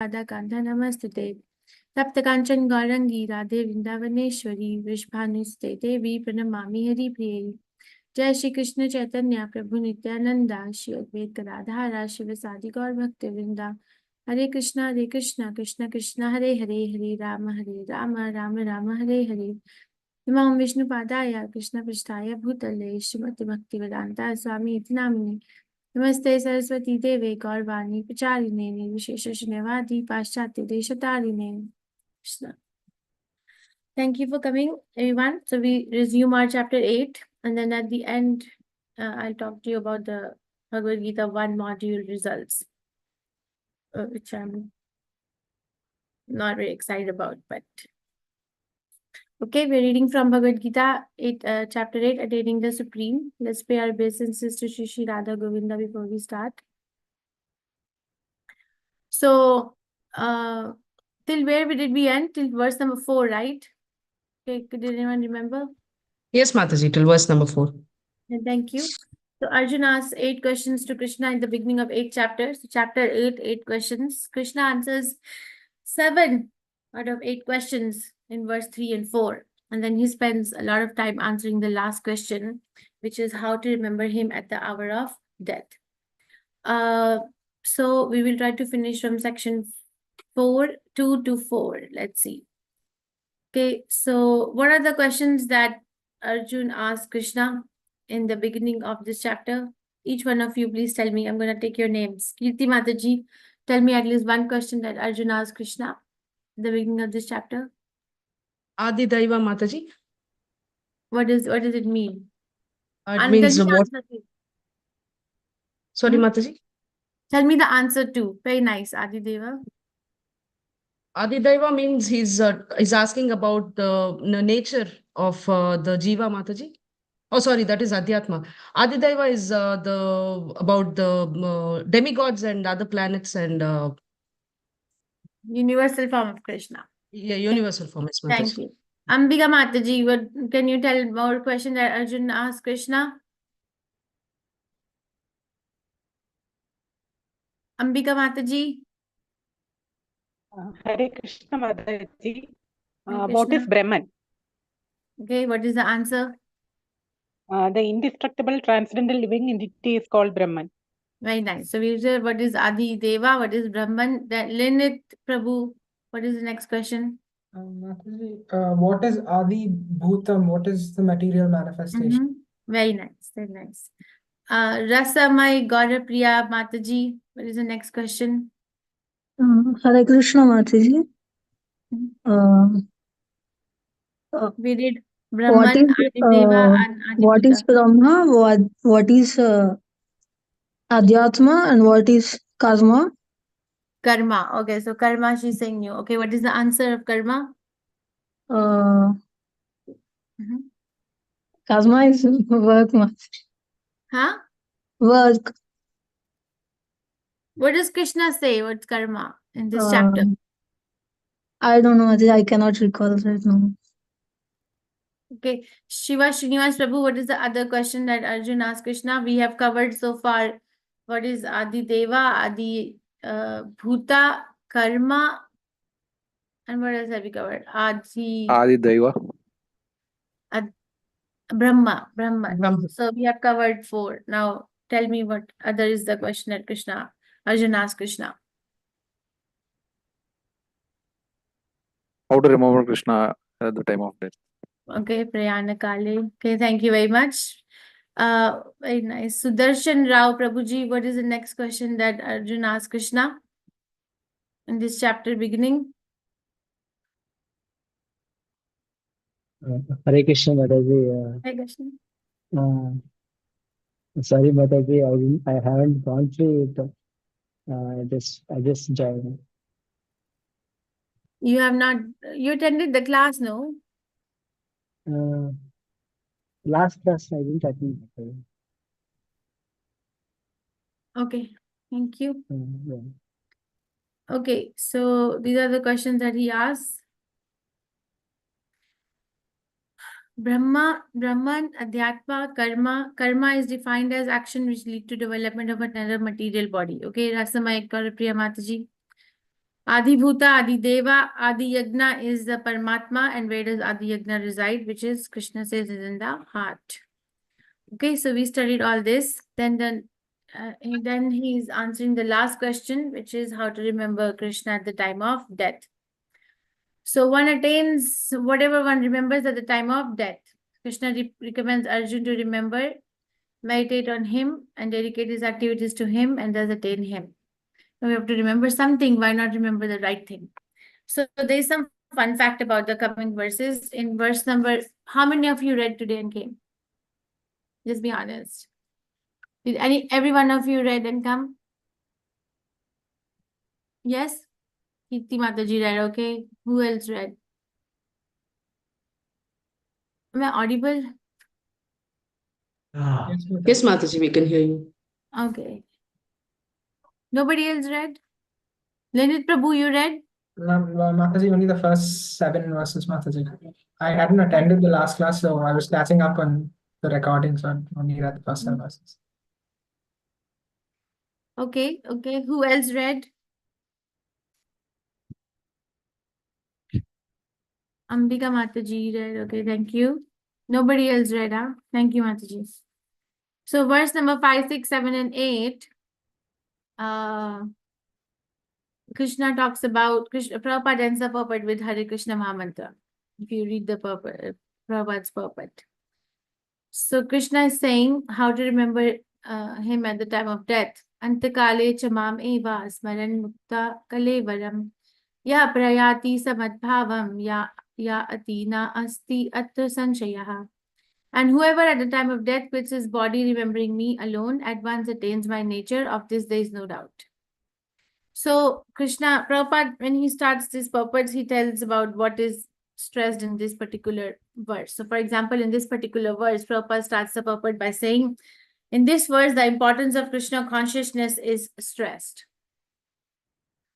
Radha Kanta Namastute. Tapta Kanchan Gaurangi Radhe Vrindavaneshwari Vishbhanuste Devi Pranamami Hari Priye. Jai Shri Krishna Chaitanya Prabhu Nityananda Shri Advaita Gadadhara Shivasadi Gaur Bhakti Vrinda. Hare Krishna Krishna Krishna Hare Hare Hare Rama Rama Rama Hare Hare. Imam Vishnu Padaya Krishna Prishtaya Bhutale Srimati Bhakti Vedanta Swami Iti Namine. Namaste Saraswati Deve Gaurvani Pacharine Nirvishesha Shnevadi Paschatya Deshatarine. Krishna. Thank you for coming, everyone. So we resume our chapter 8, and then at the end, I'll talk to you about the Bhagavad Gita 1 module results, which I'm not very excited about, but okay, we're reading from Bhagavad Gita 8, chapter 8, Attaining the Supreme. Let's pay our obeisances to Shri Radha Govinda before we start. So, till where did we end? Till verse number 4, right? Okay, did anyone remember? Yes, Mataji, till verse number 4. Thank you. So Arjuna asks 8 questions to Krishna in the beginning of 8 chapters. So chapter 8, 8 questions. Krishna answers 7 out of 8 questions in verse 3 and 4. And then he spends a lot of time answering the last question, which is how to remember him at the hour of death. So we will try to finish from section 2 to 4. Let's see. Okay, so what are the questions that Arjun asked Krishna in the beginning of this chapter? Each one of you, please tell me. I'm going to take your names. Kirti Mataji, tell me at least one question that Arjun asked Krishna in the beginning of this chapter. Adi Daiva, Mataji. What does it mean? It means what? Sorry, Mataji. Tell me the answer too. Very nice, Adi Deva. Adi Daiva means he's asking about the nature of the Jiva, Mataji. Oh, sorry, that is Adhyatma. Adi Daiva is about the demigods and other planets and universal form of Krishna. Yeah, universal form. Is Mataji. Thank you. Ambika Mataji, can you tell more question that Arjun asked Krishna? Ambika Mataji. Hare Krishna Mataji. What is Brahman? Okay, what is the answer? The indestructible transcendental living entity is called Brahman. Very nice. So we said what is Adi Deva, what is Brahman? Then Linit Prabhu, what is the next question? What is Adi Bhutam? What is the material manifestation? Very nice, very nice. Rasamai Gaurapriya Mataji, what is the next question? Hare Krishna Mataji. We did Brahman, Adi Deva, and Adi what Bhuta. is Brahma? What is Adhyatma, and what is Karma? Karma. Okay, so Karma she's saying new. Okay, what is the answer of Karma? Karma is work. Huh? Work. What does Krishna say? What's Karma in this chapter? I don't know. I cannot recall right now. Okay, Shiva Srinivas Prabhu, what is the other question that Arjun asked Krishna? We have covered so far. What is Adi Deva, Adi Bhuta, Karma, and what else have we covered? Adi Deva. Brahma. So we have covered 4. Now tell me what other is the question that Arjun asked Krishna. How to remember Krishna at the time of death. Okay, Prayana Kale. Okay, thank you very much. Very nice. Sudarshan Rao Prabhuji, what is the next question that Arjun asked Krishna in this chapter beginning? Hare Krishna Mataji. Hare Krishna. Sorry Mataji, I haven't gone through it. I just joined. You have not, you attended the class, no? Last class I didn't attend. Okay, thank you. Yeah. Okay, so these are the questions that he asked. Brahman, Adhyatma, Karma. Karma is defined as action which lead to development of another material body. Okay, Rasamai Gaurapriya Mataji. Adi Bhuta, Adi Deva, Adi Yagna is the Paramatma, and where does Adi Yagna reside, which is Krishna says is in the heart. Okay, so we studied all this. Then he's answering the last question, which is how to remember Krishna at the time of death. So one attains whatever one remembers at the time of death. Krishna recommends Arjun to remember, meditate on him, and dedicate his activities to him, and thus attain him. Now we have to remember something. Why not remember the right thing? So there's some fun fact about the coming verses. In verse number, how many of you read today and came? Just be honest. Did every one of you read and come? Yes? Kirti Mataji read, okay. Who else read? Am I audible? Yes, Mataji, we can hear you. Okay. Nobody else read? Lenit Prabhu, you read? Mataji, only the first 7 verses, Mataji. I hadn't attended the last class, so I was catching up on the recording, so I only read the first 7 verses. Okay, okay. Who else read? Ambika Mataji read. Okay, thank you. Nobody else read, huh? Thank you, Mataji. So verse number 5, 6, 7, and 8. Krishna talks about Prabhupada ends the purport with Hare Krishna Mahamantra. If you read the purport, Prabhupada's purport. So Krishna is saying how to remember him at the time of death. Antakale chamam eva smaran mukta kalevaram ya prayati samadbhavam ya atina asti atra sanchayaha. And whoever at the time of death quits his body remembering me alone at once attains my nature. Of this there is no doubt. So Krishna, Prabhupada, when he starts this purport, he tells about what is stressed in this particular verse. So for example, in this particular verse, Prabhupada starts the purport by saying, in this verse, the importance of Krishna consciousness is stressed.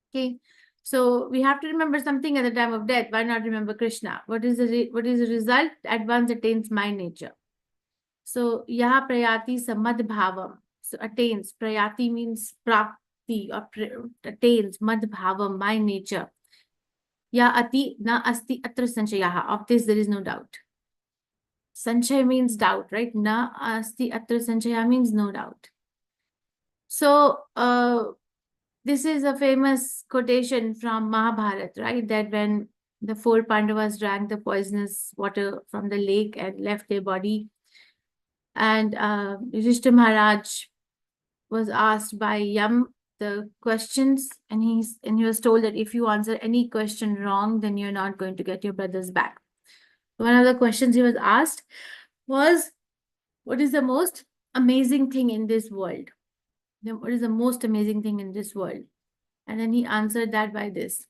Okay, so we have to remember something at the time of death. Why not remember Krishna? What is the result? At once attains my nature. So yaha prayati samad bhavam. So attains. Prayati means prapti or attains mad bhavam, my nature. Ya ati na asti atra sanchayaha. Of this there is no doubt. Sanchay means doubt, right? Na asti atra sanchaya means no doubt. So this is a famous quotation from Mahabharata, right? That when the 4 Pandavas drank the poisonous water from the lake and left their body, and Yudhishthira Maharaj was asked by Yam the questions, and he was told that if you answer any question wrong, then you're not going to get your brothers back. One of the questions he was asked was, what is the most amazing thing in this world? What is the most amazing thing in this world? And then he answered that by this.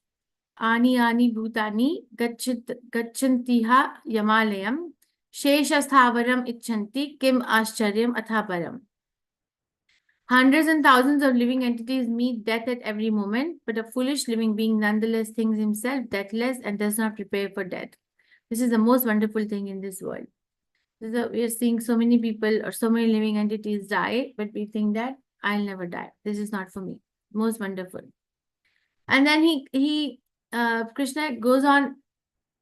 Ani ani bhutani gachantiha yamalayam shesha sthavaram icchanti kim ascharyam athaparam. Hundreds and thousands of living entities meet death at every moment, but a foolish living being nonetheless thinks himself deathless and does not prepare for death. This is the most wonderful thing in this world. We are seeing so many people or so many living entities die, but we think that I'll never die. This is not for me. Most wonderful. And then Krishna goes on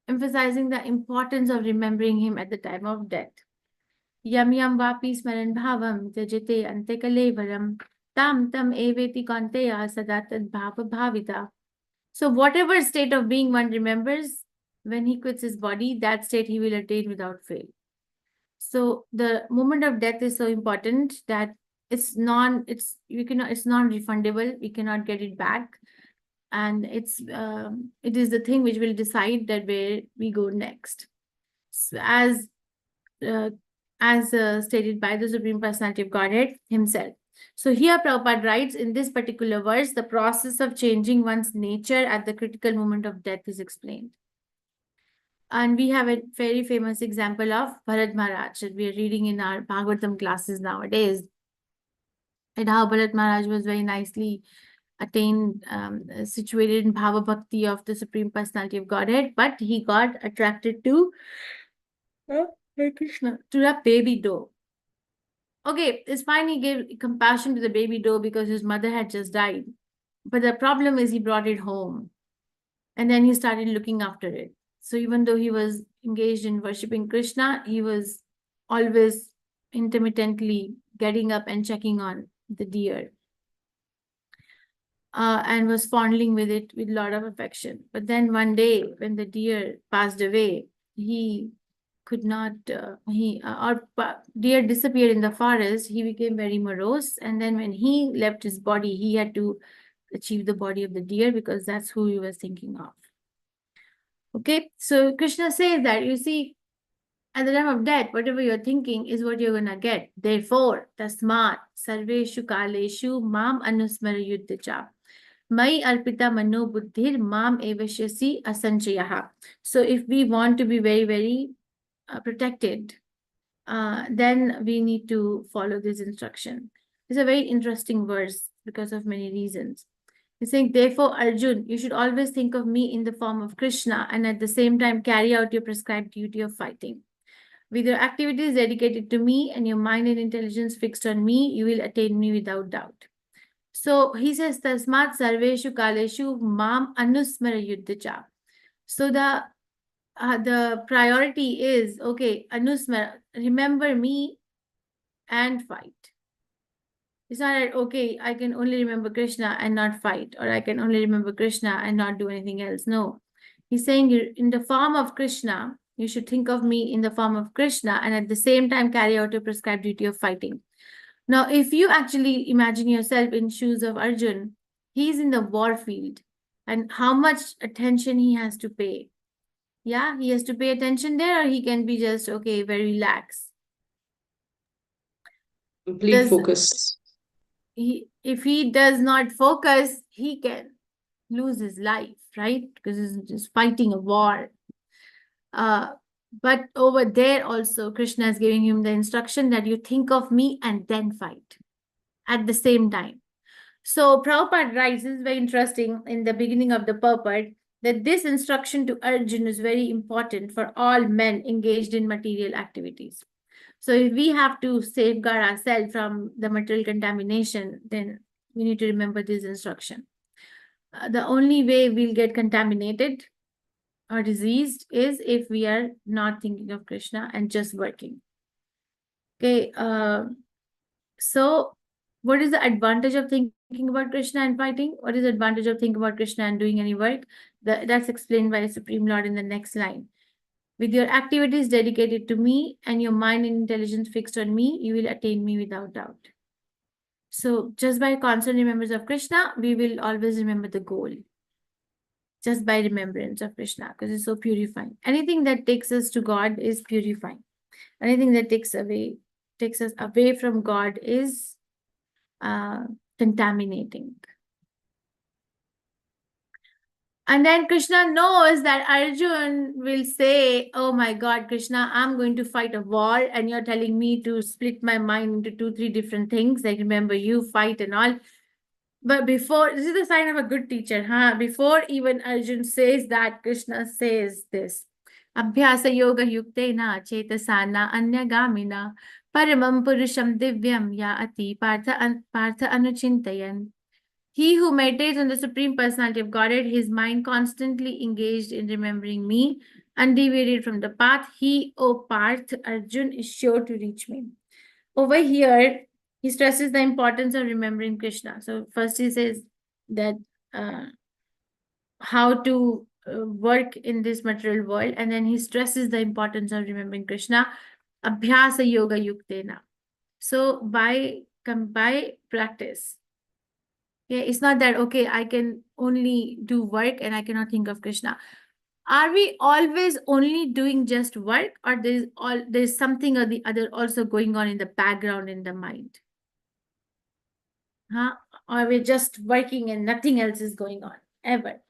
emphasizing the importance of remembering him at the time of death. Yam yam vapi smaran bhavam tyajate ante kalevaram tam eveti kanteya sadatad bhava bhavita. So whatever state of being one remembers, when he quits his body, that state he will attain without fail. So the moment of death is so important that it's non-refundable. We cannot get it back, and it is the thing which will decide that where we go next. So as stated by the Supreme Personality of Godhead himself. So here Prabhupada writes, in this particular verse, the process of changing one's nature at the critical moment of death is explained. And we have a very famous example of Bharat Maharaj that we are reading in our Bhagavatam classes nowadays. And how Bharat Maharaj was very nicely attained, situated in Bhava Bhakti of the Supreme Personality of Godhead, but he got attracted to Hare Krishna, to a baby doe. Okay, it's fine, he gave compassion to the baby doe because his mother had just died. But the problem is he brought it home and then he started looking after it. So even though he was engaged in worshipping Krishna, he was always intermittently getting up and checking on the deer. And was fondling with it with a lot of affection. But then one day when the deer passed away, he could not, deer disappeared in the forest, he became very morose. And then when he left his body, he had to achieve the body of the deer because that's who he was thinking of. Okay, so Krishna says that, you see, at the time of death, whatever you're thinking is what you're gonna get. Therefore, tasmat sarveshu kaleshu mam anusmara yuddhacha. Mai arpita mano buddhir mam evashyasi asanchayaha. So if we want to be very, very protected, then we need to follow this instruction. It's a very interesting verse because of many reasons. He's saying, therefore, Arjun, you should always think of me in the form of Krishna and at the same time carry out your prescribed duty of fighting. With your activities dedicated to me and your mind and intelligence fixed on me, you will attain me without doubt. So he says, Tasmat Sarveshu Kaleshu Mam Anusmara Yuddhacha. So the priority is, okay, Anusmara, remember me and fight. It's not that, okay, I can only remember Krishna and not fight, or I can only remember Krishna and not do anything else. No. He's saying in the form of Krishna, you should think of me in the form of Krishna and at the same time carry out your prescribed duty of fighting. Now, if you actually imagine yourself in shoes of Arjun, he's in the war field and how much attention he has to pay. Yeah, he has to pay attention there, or he can be just, okay, very relaxed. Complete focus. If he does not focus, he can lose his life, right? Because he's just fighting a war. But over there also, Krishna is giving him the instruction that you think of me and then fight at the same time. So Prabhupada writes, this is very interesting in the beginning of the purport, that this instruction to Arjun is very important for all men engaged in material activities. So if we have to safeguard ourselves from the material contamination, then we need to remember this instruction. The only way we'll get contaminated or diseased is if we are not thinking of Krishna and just working. Okay, so what is the advantage of thinking about Krishna and fighting? What is the advantage of thinking about Krishna and doing any work? That's explained by the Supreme Lord in the next line. With your activities dedicated to me and your mind and intelligence fixed on me, you will attain me without doubt. So just by constant remembrance of Krishna, we will always remember the goal. Just by remembrance of Krishna, because it's so purifying. Anything that takes us to God is purifying. Anything that takes us away from God is contaminating. And then Krishna knows that Arjun will say, oh my God, Krishna, I'm going to fight a war and you're telling me to split my mind into 2-3 different things. Like, remember, you fight and all. But before, this is the sign of a good teacher, huh? Before even Arjun says that, Krishna says this. Abhyasa yoga yuktena chetasana anyagamina paramam purusham divyam yaati partha anuchintayan. He who meditates on the Supreme Personality of Godhead, his mind constantly engaged in remembering me, undeviated from the path, he, O Parth, Arjun, is sure to reach me. Over here, he stresses the importance of remembering Krishna. So first he says that how to work in this material world, and then he stresses the importance of remembering Krishna. Abhyasa yoga yuktena. So by practice. Yeah, it's not that, okay, I can only do work and I cannot think of Krishna. Are we always only doing just work, or there's something or the other also going on in the background in the mind? Huh? Or we're just working and nothing else is going on, ever?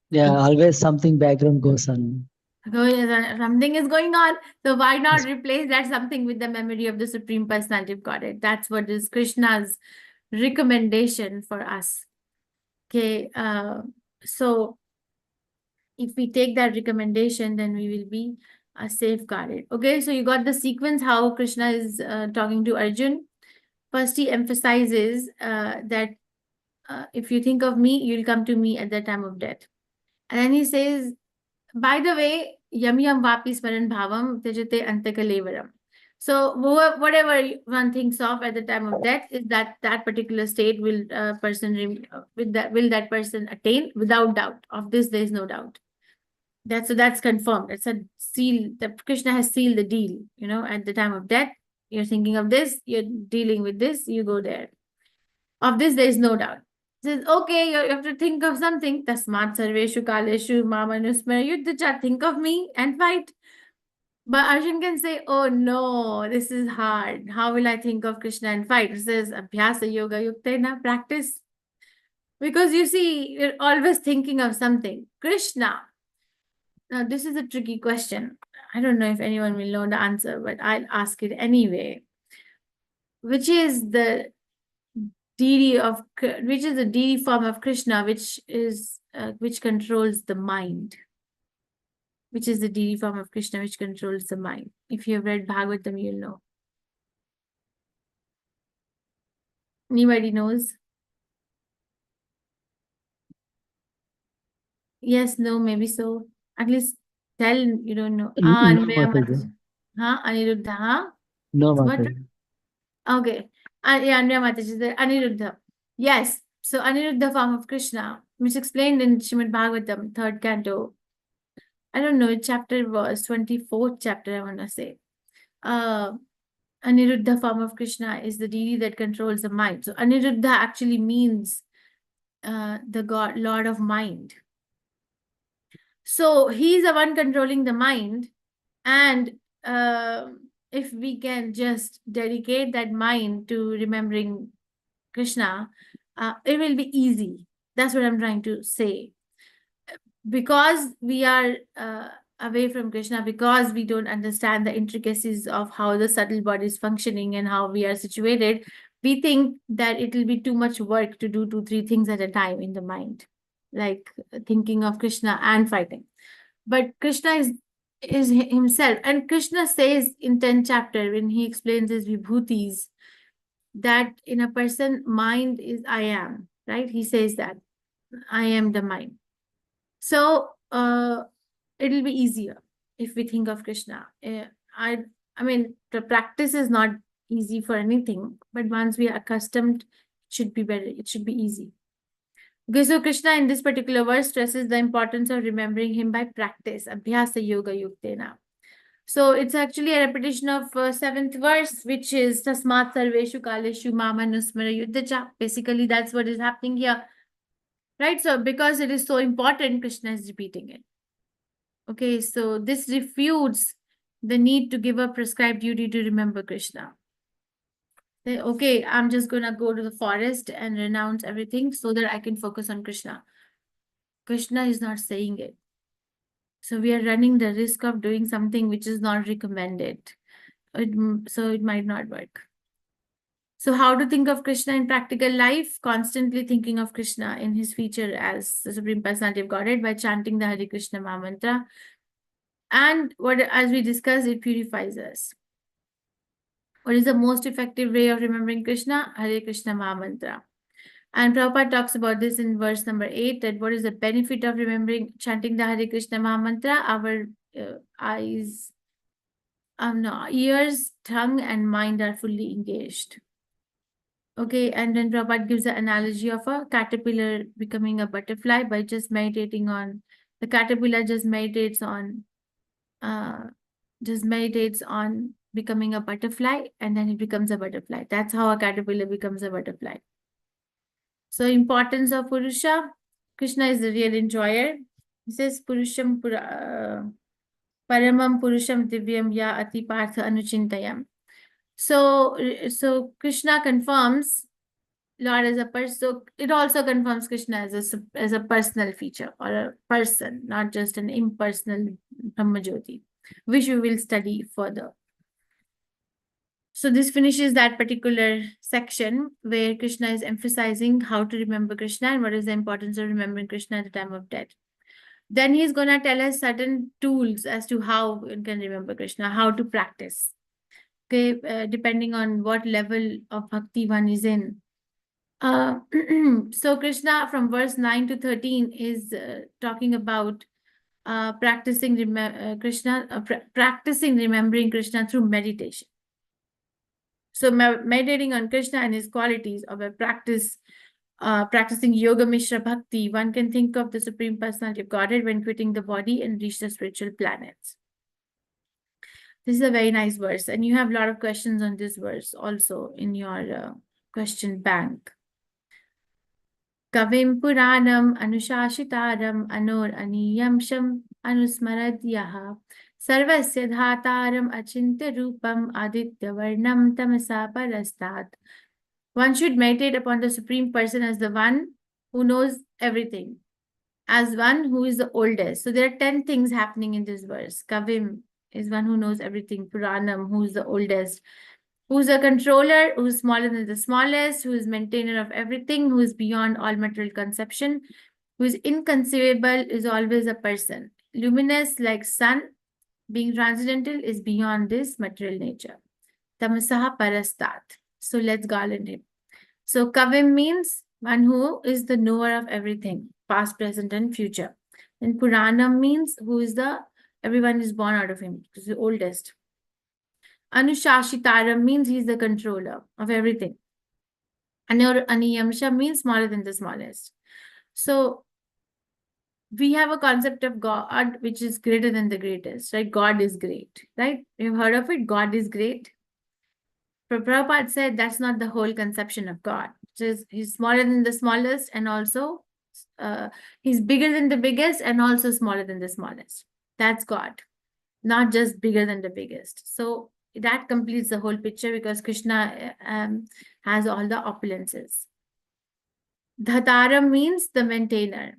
Yeah, always something background goes on. Something is going on. So why not replace that something with the memory of the Supreme Personality of Godhead? That's what is Krishna's recommendation for us. Okay, so if we take that recommendation, then we will be safeguarded. Okay, so you got the sequence how Krishna is talking to Arjun. First, he emphasizes that if you think of me, you'll come to me at the time of death. And then he says, by the way, yam yam vapi smaran bhavam tejate antakalevaram. So whatever one thinks of at the time of death is that particular state will that person attain without doubt. Of this, there is no doubt. That's confirmed. It's a seal. That Krishna has sealed the deal. At the time of death, you're thinking of this, you're dealing with this, you go there. Of this, there is no doubt. Says, okay, you have to think of something. Tasmat sarveshu kaleshu mamanusmara yuddhacha. Think of me and fight. But Arjun can say, oh no, this is hard. How will I think of Krishna and fight? It says, abhyasa yoga yuktena, practice. Because you see, you're always thinking of something. Krishna. Now, this is a tricky question. I don't know if anyone will know the answer, but I'll ask it anyway. Which is the deity form of Krishna, which controls the mind? Which is the deity form of Krishna which controls the mind? If you have read Bhagavatam, you'll know. Anybody knows? Yes, no, maybe so. At least tell you don't know. No, Anvaya Mataji. Mataji. Aniruddha, huh? No, So what? Mataji. Okay. Yeah, Anvaya Mataji is the Aniruddha. Yes. So Aniruddha form of Krishna, which is explained in Srimad Bhagavatam, 3rd canto. I don't know, chapter was 24th chapter, I want to say. Aniruddha form of Krishna is the deity that controls the mind. So Aniruddha actually means the God, Lord of mind. So he's the one controlling the mind. And if we can just dedicate that mind to remembering Krishna, it will be easy. That's what I'm trying to say. Because we are away from Krishna, because we don't understand the intricacies of how the subtle body is functioning and how we are situated, we think that it will be too much work to do 2-3 things at a time in the mind, like thinking of Krishna and fighting. But Krishna is himself. And Krishna says in 10th chapter, when he explains his vibhutis, that in a person, mind is I am, right? He says that I am the mind. So it'll be easier if we think of Krishna. I mean, the practice is not easy for anything, but once we are accustomed, it should be better. It should be easy. Okay, so Krishna in this particular verse stresses the importance of remembering him by practice. Abhyasa yoga yuktena. So it's actually a repetition of 7th verse, which is Tasmat sarveshu kaleshu mamanusmara yuddhacha. Basically, that's what is happening here. Right? So because it is so important, Krishna is repeating it. Okay, so this refutes the need to give up prescribed duty to remember Krishna. Say, okay, I'm just going to go to the forest and renounce everything so that I can focus on Krishna. Krishna is not saying it. So we are running the risk of doing something which is not recommended. So it might not work. So how to think of Krishna in practical life? Constantly thinking of Krishna in his feature as the Supreme Personality of Godhead by chanting the Hare Krishna Mahamantra. And as we discussed, it purifies us. What is the most effective way of remembering Krishna? Hare Krishna Mahamantra. And Prabhupada talks about this in verse number 8, that what is the benefit of chanting the Hare Krishna Mahamantra? Our ears, tongue, and mind are fully engaged. Okay, and then Prabhupada gives the analogy of a caterpillar becoming a butterfly by just meditating on, the caterpillar just meditates on becoming a butterfly, and then it becomes a butterfly. That's how a caterpillar becomes a butterfly. So importance of Purusha. Krishna is the real enjoyer. He says Purusham Paramam Purusham Divyam Ya Ati Partha Anuchintayam. So Krishna confirms Lord as a person. So it also confirms Krishna as a personal feature or a person, not just an impersonal Brahmajyoti, which we will study further. So this finishes that particular section where Krishna is emphasizing how to remember Krishna and what is the importance of remembering Krishna at the time of death. Then he's going to tell us certain tools as to how one can remember Krishna, how to practice. Okay, depending on what level of bhakti one is in. So Krishna from verse 9 to 13 is talking about practicing remembering Krishna through meditation. So meditating on Krishna and his qualities, or by practicing Yoga Mishra Bhakti, one can think of the Supreme Personality of Godhead when quitting the body and reach the spiritual planets. This is a very nice verse, and you have a lot of questions on this verse also in your question bank. Kavim Puranam Anushashitaram Anor Aniyamsham Anusmaradyaha Sarvasya Dhataram Achintya Rupam Aditya Varnam Tamasa Parastat. One should meditate upon the Supreme Person as the one who knows everything, as one who is the oldest. So there are 10 things happening in this verse. Kavim is one who knows everything. Puranam, who is the oldest. Who's a controller, who's smaller than the smallest, who is maintainer of everything, who is beyond all material conception, who is inconceivable, is always a person. Luminous like sun, being transcendental, is beyond this material nature. Tamasaha parastat. So let's garland him. So Kavim means one who is the knower of everything, past, present, and future. And Puranam means who is everyone is born out of him, is the oldest. Anushashitaram means he's the controller of everything. Aniyamsha means smaller than the smallest. So we have a concept of God which is greater than the greatest, right? God is great, right? You've heard of it? God is great. Prabhupada said that's not the whole conception of God. He's smaller than the smallest, and also he's bigger than the biggest and also smaller than the smallest. That's God, not just bigger than the biggest. So that completes the whole picture, because Krishna has all the opulences. Dhataram means the maintainer,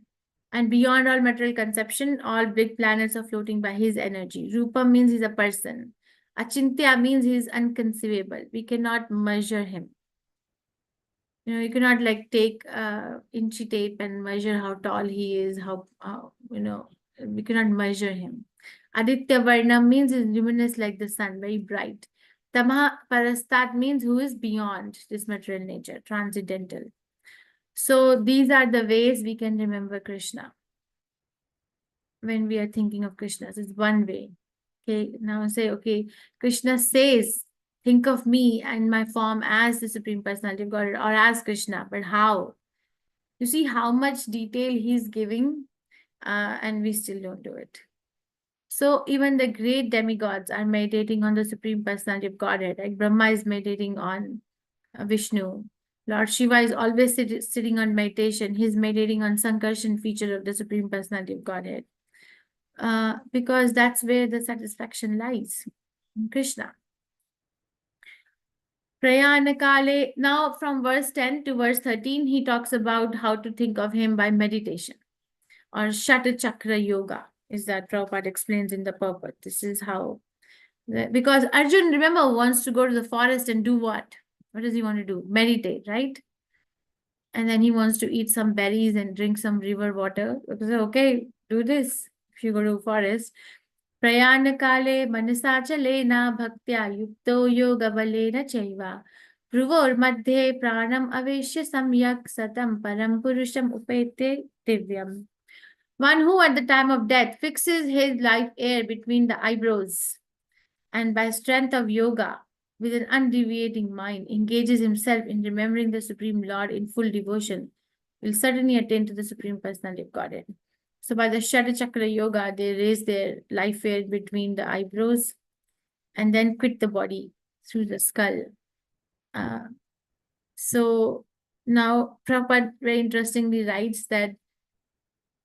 and beyond all material conception, all big planets are floating by his energy. Rupa means he's a person. Achintya means he's unconceivable. We cannot measure him. You cannot like take inchy tape and measure how tall he is, we cannot measure him. Aditya Varna means is luminous like the sun, very bright. Tamaha Parastat means who is beyond this material nature, transcendental. So these are the ways we can remember Krishna when we are thinking of Krishna. So it's one way. Okay, now say, okay, Krishna says, think of me and my form as the Supreme Personality of Godhead or as Krishna, but how? You see how much detail he's giving, and we still don't do it. So even the great demigods are meditating on the Supreme Personality of Godhead. Like Brahma is meditating on Vishnu. Lord Shiva is always sitting on meditation. He's meditating on Sankarshan feature of the Supreme Personality of Godhead. Because that's where the satisfaction lies, in Krishna. Prayanakale, now from verse 10 to verse 13, he talks about how to think of him by meditation, or Shata Chakra Yoga, is that Prabhupada explains in the purport. This is how, because Arjun, remember, wants to go to the forest and do what? What does he want to do? Meditate, right? And then he wants to eat some berries and drink some river water. Okay, do this if you go to forest. Prayanakale manasachalena bhaktya yukto yoga balena chaiva pruvor madhye pranam aveshya samyak satam param purusham upete divyam. One who at the time of death fixes his life air between the eyebrows and by strength of yoga with an undeviating mind engages himself in remembering the Supreme Lord in full devotion will certainly attain to the Supreme Personality of Godhead. So by the Shata Chakra Yoga, they raise their life air between the eyebrows and then quit the body through the skull. So now Prabhupada very interestingly writes that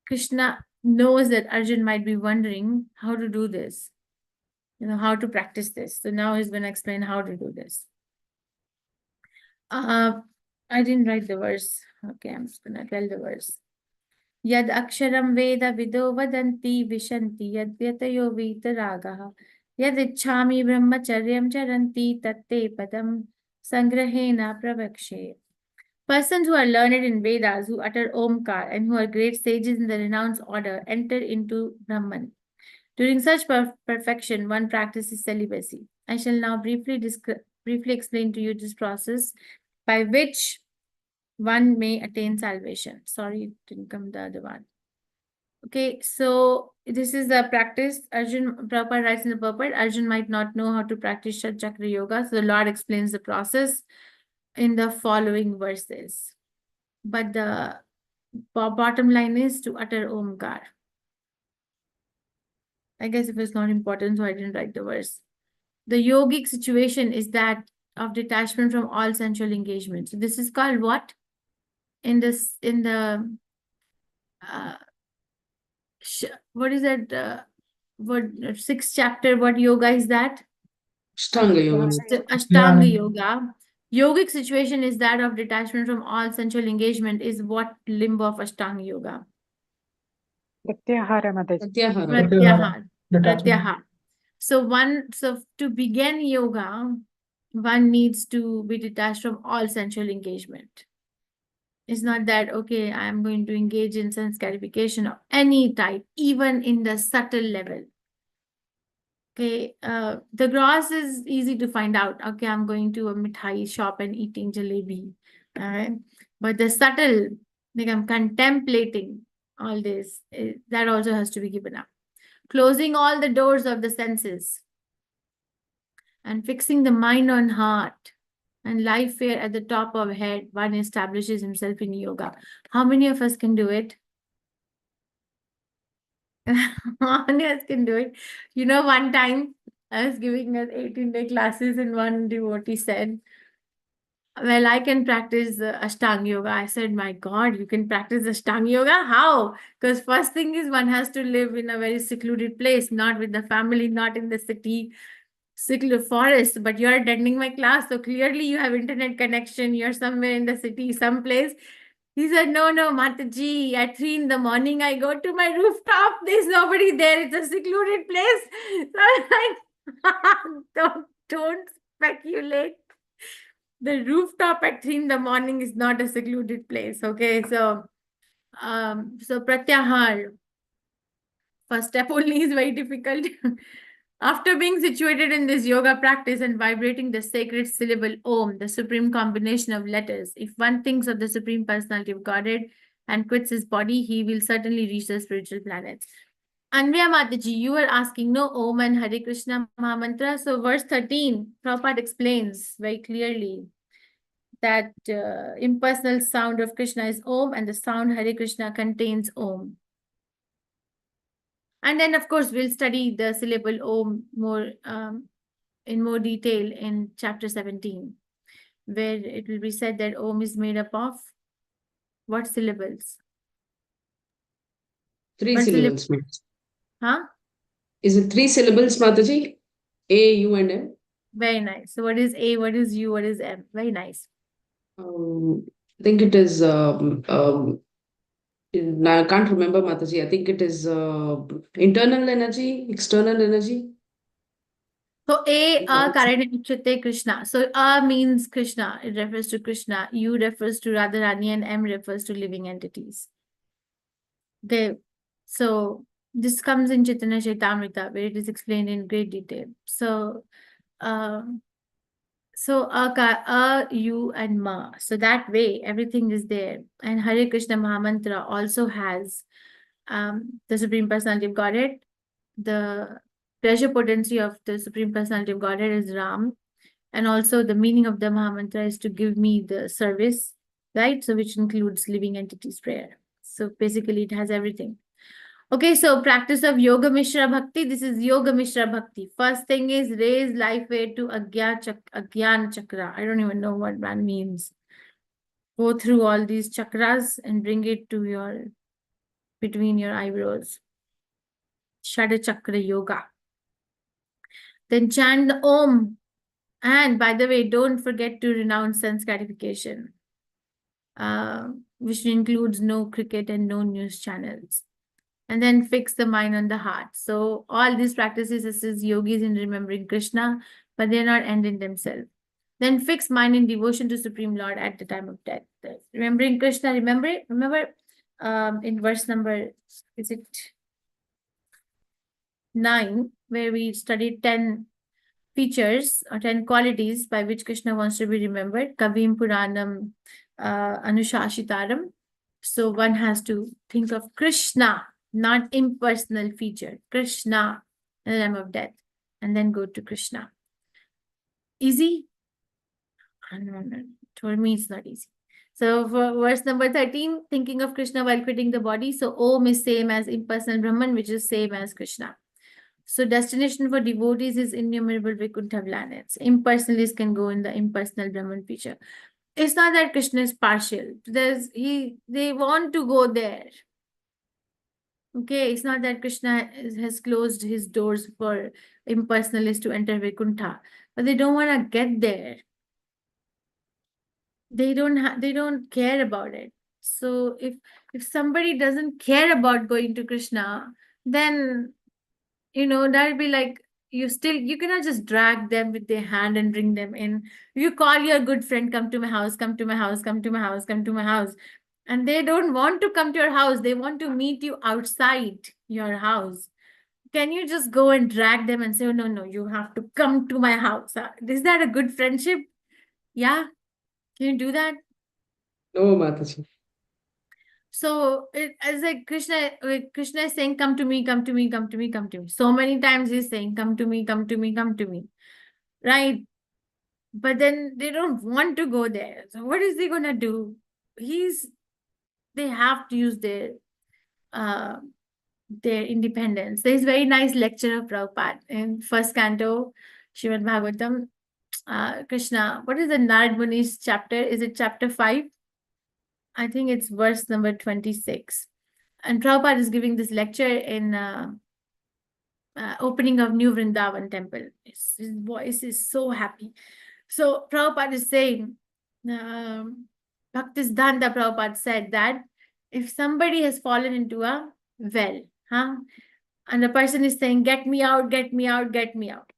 Krishna knows that Arjun might be wondering how to do this, how to practice this. So now he's going to explain how to do this. I didn't write the verse. Okay, I'm just going to tell the verse. Yad aksharam veda vido vadanti vishanti yad vyatayo vitaragaha yad ichhami brahmacharyam charanti tatte padam sangrahena pravakshe. Persons who are learned in Vedas, who utter Omkar, and who are great sages in the renounced order, enter into Brahman. During such perfection, one practices celibacy. I shall now briefly explain to you this process by which one may attain salvation. Sorry, it didn't come the other one. Okay, so this is the practice. Arjun, Prabhupada writes in the purport, Arjun might not know how to practice Chakra Yoga. So the Lord explains the process in the following verses. But the bottom line is to utter Omkar. I guess it was not important, so I didn't write the verse. The yogic situation is that of detachment from all sensual engagement. So this is called what? In the what is that? What sixth chapter? What yoga is that? Ashtanga Yoga. Ashtanga Yoga. Yogic situation is that of detachment from all sensual engagement. Is what limb of Ashtanga Yoga? Pratyahara, Mataji. Pratyahara. Pratyahar. Detachment. Pratyahar. So to begin yoga, one needs to be detached from all sensual engagement. It's not that, okay, I'm going to engage in sense gratification of any type, even in the subtle level. Okay, the gross is easy to find out. Okay, I'm going to a mithai shop and eating jalebi. But the subtle, like I'm contemplating all this, that also has to be given up. Closing all the doors of the senses and fixing the mind on heart and life fair at the top of head, one establishes himself in yoga. How many of us can do it? How many of us can do it? You know, one time I was giving us 18-day classes and one devotee said, well, I can practice Ashtanga Yoga. I said, my God, you can practice Ashtanga Yoga? How? Because first thing is one has to live in a very secluded place, not with the family, not in the city, secluded forest, but you're attending my class. So clearly you have internet connection. You're somewhere in the city, someplace. He said, no, mataji, at 3 in the morning, I go to my rooftop. There's nobody there. It's a secluded place. So I was like, don't speculate. The rooftop at 3 in the morning is not a secluded place. Okay, so Pratyahar, first step only is very difficult. After being situated in this yoga practice and vibrating the sacred syllable Om, the supreme combination of letters, if one thinks of the Supreme Personality of Godhead and quits his body, he will certainly reach the spiritual planet. Anvya Mataji, you were asking, no Om and Hare Krishna Mahamantra. So verse 13, Prabhupada explains very clearly that impersonal sound of Krishna is Om and the sound Hare Krishna contains Om. And then, of course, we'll study the syllable Om more in more detail in chapter 17, where it will be said that Om is made up of what syllables? 3 What syllables. Huh? Is it 3 syllables, Mataji? A, U, and M? Very nice. So what is A, what is U, what is M? Very nice. I think it is, I can't remember, Mataji. I think it is internal energy, external energy. So A, Karanachate Krishna. So A means Krishna. It refers to Krishna. U refers to Radharani and M refers to living entities. Okay. So this comes in Chaitanya Chaitamrita, where it is explained in great detail. So A, U, and Ma. So that way, everything is there. And Hare Krishna Mahamantra also has the Supreme Personality of Godhead. The pleasure potency of the Supreme Personality of Godhead is Ram. And also the meaning of the Mahamantra is to give me the service, right? So which includes living entities prayer. So basically it has everything. Okay, so practice of Yoga Mishra Bhakti. This is Yoga Mishra Bhakti. First thing is raise life weight to Agyan Chakra. I don't even know what that means. Go through all these chakras and bring it to between your eyebrows. Shada Chakra Yoga. Then chant the Om. And by the way, don't forget to renounce sense gratification, which includes no cricket and no news channels. And then fix the mind on the heart. So all these practices assist yogis in remembering Krishna, but they're not end in themselves. Then fix mind in devotion to Supreme Lord at the time of death. Remembering Krishna, remember in verse number, is it 9, where we studied 10 features or 10 qualities by which Krishna wants to be remembered. Kavim Puranam Anushashitaram. So one has to think of Krishna, not impersonal feature. Krishna, the name of death, and then go to Krishna. Easy? No. For me, it's not easy. So for verse number 13, thinking of Krishna while quitting the body. So Om is same as impersonal Brahman, which is same as Krishna. So destination for devotees is innumerable Vaikuntha planets. Impersonalists can go in the impersonal Brahman feature. It's not that Krishna is partial. They want to go there. Okay, it's not that Krishna has closed his doors for impersonalists to enter Vaikuntha, but they don't want to get there. They don't care about it. So if somebody doesn't care about going to Krishna, then that'll be like you cannot just drag them with their hand and bring them in. You call your good friend, come to my house, come to my house, come to my house, come to my house. And they don't want to come to your house. They want to meet you outside your house. Can you just go and drag them and say, oh, no, you have to come to my house? Is that a good friendship? Yeah? Can you do that? No, Mataji. So as like Krishna is saying, come to me, come to me, come to me, come to me. So many times he's saying, come to me, come to me, come to me. Right? But then they don't want to go there. So what is he gonna do? They have to use their independence. There's a very nice lecture of Prabhupada in first canto, Srimad Bhagavatam. Krishna, what is the Narad Muni's chapter? Is it chapter 5? I think it's verse number 26. And Prabhupada is giving this lecture in opening of New Vrindavan temple. His voice is so happy. So Prabhupada is saying, Bhaktisiddhanta Prabhupada said that if somebody has fallen into a well, and the person is saying, get me out, get me out, get me out.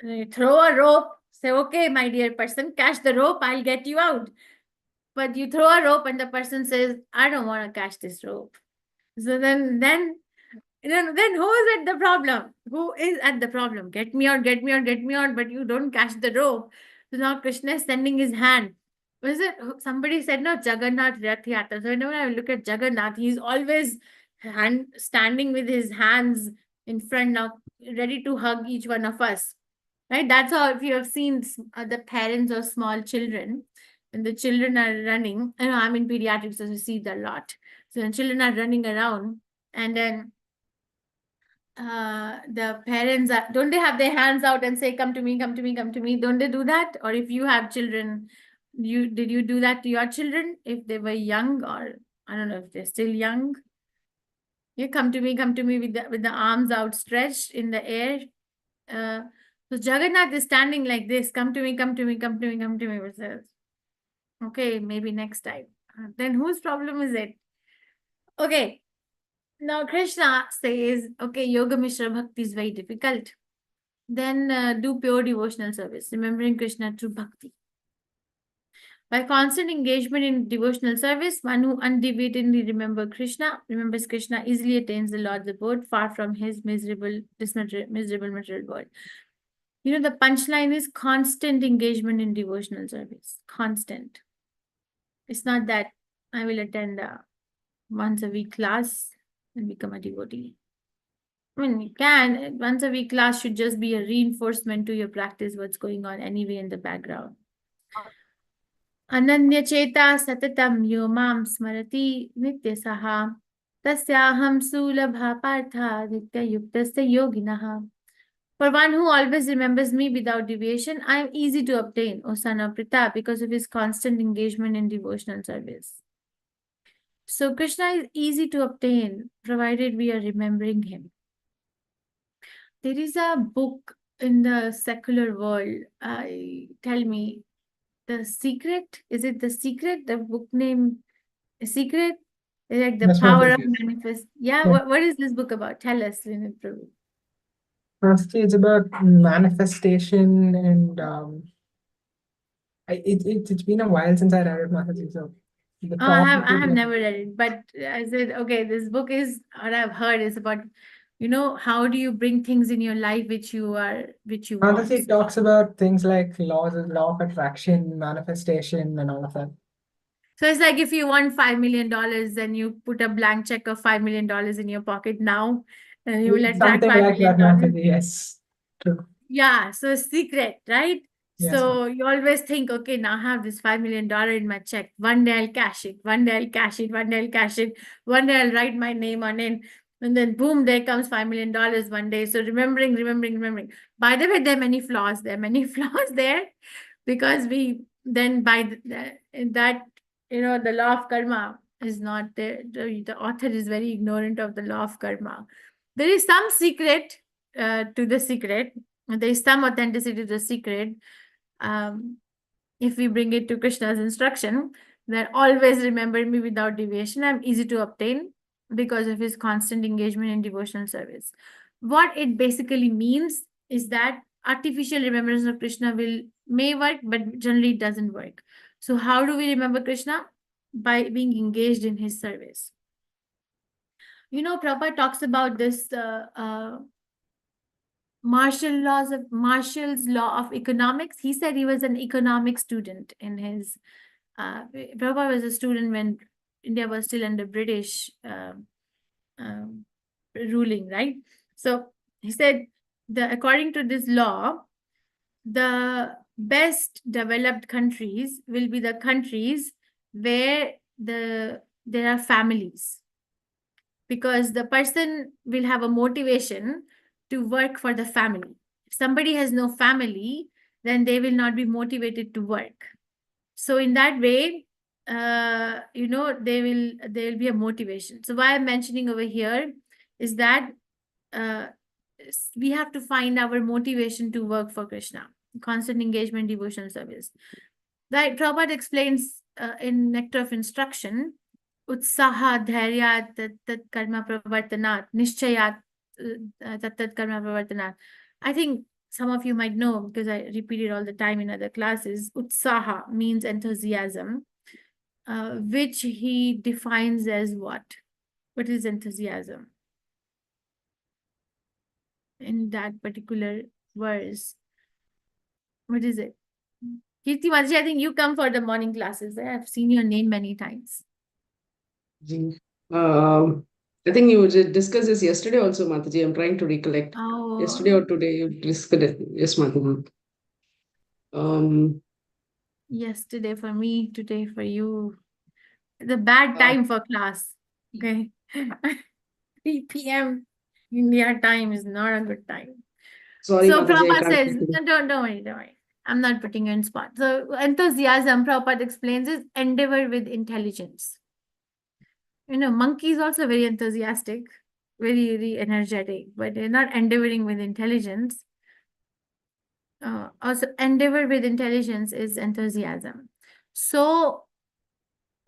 And you throw a rope, say, okay, my dear person, catch the rope, I'll get you out. But you throw a rope and the person says, I don't want to catch this rope. So then who is at the problem? Who is at the problem? Get me out, get me out, get me out, but you don't catch the rope. So now Krishna is sending his hand. Was it somebody said no Jagannath Rath Yatra? So whenever I look at Jagannath, he's always standing with his hands in front now, ready to hug each one of us. Right? That's how if you have seen the parents of small children, when the children are running, I'm in pediatrics, so you see that a lot. So when children are running around, and then the parents don't they have their hands out and say, come to me, come to me, come to me? Don't they do that? Or if you have children, did you do that to your children if they were young, or I don't know if they're still young? You come to me with the arms outstretched in the air. So Jagannath is standing like this, come to me, come to me, come to me, come to me. Says, okay, maybe next time. Then whose problem is it? Okay. Now Krishna says, okay, Yoga Mishra Bhakti is very difficult. Then do pure devotional service, remembering Krishna through bhakti. By constant engagement in devotional service, one who undeviatedly remembers Krishna, easily attains the Lord's abode, far from his miserable material world. The punchline is constant engagement in devotional service. Constant. It's not that I will attend a once a week class and become a devotee. I mean, you can. Once a week class should just be a reinforcement to your practice, what's going on anyway in the background. Ananya cheta satatam yomam smarati nityasaha tasyaham sulabha partha nitya yuktasya yoginaha. For one who always remembers me without deviation, I am easy to obtain, O son of Pritha, because of his constant engagement in devotional service. So Krishna is easy to obtain, provided we are remembering him. There is a book in the secular world. Tell me, The Secret? Is it The Secret? The book name, The Secret? Like the That's power what of manifest. Yeah, Yeah. what is this book about? Tell us, Linit Prabhu. Mostly it's about manifestation and it's been a while since I read it, Mataji. So the I top have never read it, but I said, okay, this book is what I've heard is about, how do you bring things in your life which you want. Mataji talks about things like law of attraction, manifestation, and all of that. So it's like if you want $5 million, then you put a blank check of $5 million in your pocket now, and you will attract Something $5 like that, million. Mataji. Yes, true. Yeah, so secret, right? Yes, So you always think, okay, now I have this $5 million in my check. One day I'll cash it. One day I'll cash it. One day I'll cash it. One day I'll write my name on it. And then boom, there comes $5 million one day. So remembering. By the way, there are many flaws. There are many flaws there because we then that, the law of karma is not there. The author is very ignorant of the law of karma. There is some secret to the secret. There is some authenticity to the secret. If we bring it to Krishna's instruction, that always remember me without deviation. I'm easy to obtain because of his constant engagement in devotional service. What it basically means is that artificial remembrance of Krishna may work, but generally it doesn't work. So how do we remember Krishna? By being engaged in his service. Prabhupada talks about this Marshall's law of economics. He said he was an economic student in his. Prabhupada was a student when India was still under British ruling, right? So he said according to this law, the best developed countries will be the countries where there are families, because the person will have a motivation to work for the family. If somebody has no family, then they will not be motivated to work. So in that way, there will be a motivation. So why I'm mentioning over here is that we have to find our motivation to work for Krishna, constant engagement, devotional service. Like Prabhupada explains in Nectar of Instruction, Utsaha Dhairya Tat Karma Pravartanat, Nishchayat Tat Karma Pravartanat. I think some of you might know because I repeat it all the time in other classes. Utsaha means enthusiasm, which he defines as what? What is enthusiasm? In that particular verse, what is it? Kirti Mataji, I think you come for the morning classes. I've seen your name many times. I think you discussed this yesterday also, Mataji. I'm trying to recollect. Oh. Yesterday or today you discussed it. Yes, Mataji. Yesterday for me, today for you. It's a bad time for class. Okay. 3 p.m. India time is not a good time. Sorry, So Mataji, I Prabhupada can't says, take it. don't worry. I'm not putting you in spot. So enthusiasm, Prabhupada explains, is endeavor with intelligence. Monkey is also very enthusiastic, very, very energetic, but they're not endeavoring with intelligence. Also, endeavor with intelligence is enthusiasm. So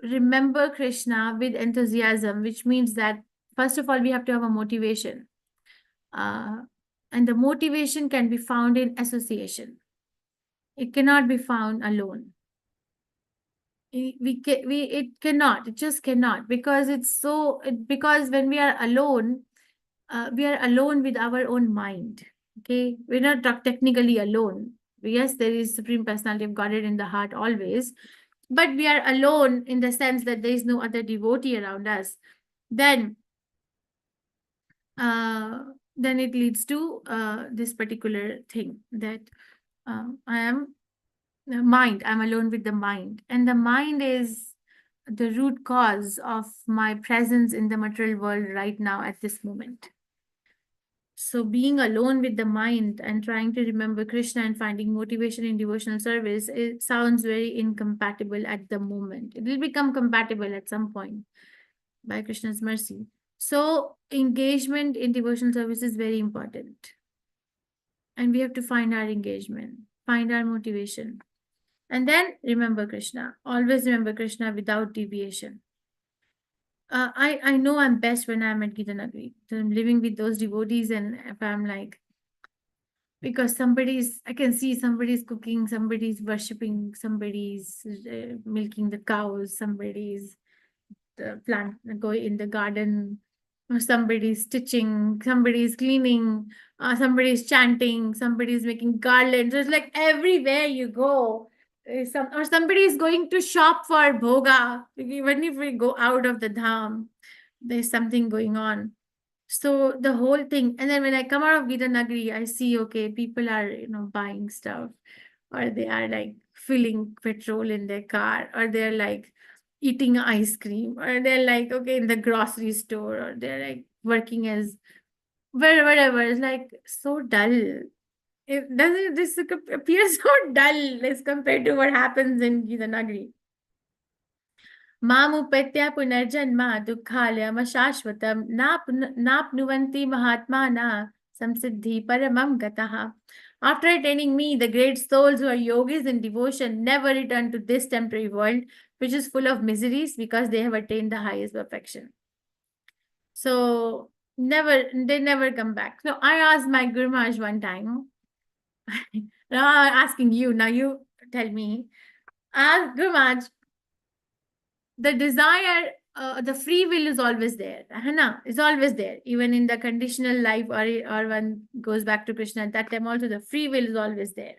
remember Krishna with enthusiasm, which means that first of all, we have to have a motivation. And the motivation can be found in association. It cannot be found alone. It just cannot, because because when we are alone with our own mind. Okay, we're not technically alone. Yes, there is Supreme Personality of Godhead in the heart always, but we are alone in the sense that there is no other devotee around us. Then it leads to this particular thing that I'm alone with the mind, and the mind is the root cause of my presence in the material world right now at this moment. So being alone with the mind and trying to remember Krishna and finding motivation in devotional service, it sounds very incompatible at the moment. It will become compatible at some point by Krishna's mercy. So engagement in devotional service is very important. And we have to find our engagement, find our motivation. And then remember Krishna. Always remember Krishna without deviation. I know I'm best when I'm at Gita Nagari. So I'm living with those devotees, and if I'm like, because I can see somebody's cooking, somebody's worshipping, somebody's milking the cows, somebody's going in the garden, or somebody's stitching, somebody's cleaning, somebody's chanting, somebody's making garlands. So it's like everywhere you go, or somebody is going to shop for bhoga. Even if we go out of the dham, there's something going on. So the whole thing, and then when I come out of Gita Nagari, I see, okay, people are, buying stuff, or they are like filling petrol in their car, or they're like eating ice cream, or they're like, okay, in the grocery store, or they're like working as whatever. It's like so dull. It doesn't, this appears so dull as compared to what happens in Gita Nagari. Mamupetya punarjanma dukhalayam shashvatam napnuvanti mahatmana samsiddhi paramam gataha. After attaining me, the great souls who are yogis in devotion never return to this temporary world, which is full of miseries, because they have attained the highest perfection. So they never come back. So I asked my Guru Maharaj one time, now I'm asking you, now you tell me, ask Guru Maharaj, the desire, the free will is always there. It's always there. Even in the conditional life, or one goes back to Krishna, at that time also the free will is always there.